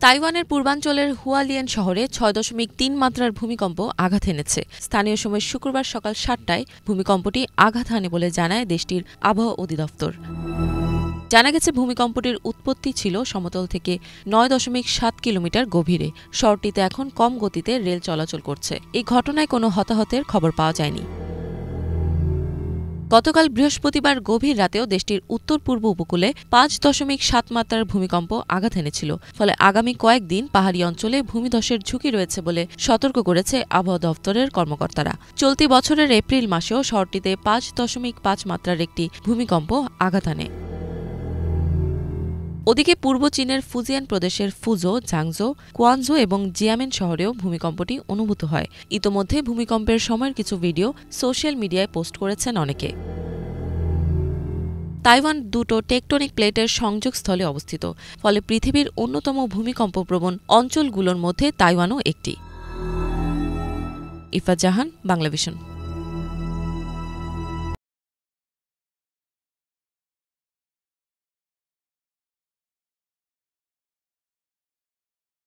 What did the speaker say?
তাইওয়ানের পূর্বাঞ্চলের হুয়ালিয়ান শহরে ৬.৩ মাত্রার ভূমিকম্প আঘাত এনেছে। স্থানীয় সময় শুক্রবার সকাল ৭টায় ভূমিকম্পটি আঘাত হানে বলে জানায় দেশটির আবহাওয়া অধিদপ্তর। জানা গেছে, ভূমিকম্পটির উৎপত্তি ছিল সমতল থেকে ৯.৭ কিলোমিটার গভীরে। শহরটিতে এখন কম গতিতে রেল চলাচল করছে। এই ঘটনায় কোনো হতাহতের খবর পাওয়া যায়নি। গতকাল বৃহস্পতিবার গভীর রাতেও দেশটির উত্তর পূর্ব উপকূলে ৫.৭ মাত্রার ভূমিকম্প আঘাত এনেছিল। ফলে আগামী কয়েকদিন পাহাড়ি অঞ্চলে ভূমিধসের ঝুঁকি রয়েছে বলে সতর্ক করেছে আবহাওয়া দফতরের কর্মকর্তারা। চলতি বছরের এপ্রিল মাসেও শহরটিতে ৫.৫ মাত্রার একটি ভূমিকম্প আঘাত আনে। ওদিকে পূর্ব চীনের ফুজিয়ান প্রদেশের ফুজো, ঝাংজো, কুয়ানজো এবং জিয়ামেন শহরেও ভূমিকম্পটি অনুভূত হয়। ইতোমধ্যে ভূমিকম্পের সময়ের কিছু ভিডিও সোশ্যাল মিডিয়ায় পোস্ট করেছেন অনেকে। তাইওয়ান দুটো টেকটনিক প্লেটের সংযোগস্থলে অবস্থিত, ফলে পৃথিবীর অন্যতম ভূমিকম্পপ্রবণ অঞ্চলগুলোর মধ্যে তাইওয়ানও একটি। ইফাত জাহান, বাংলাভিশন।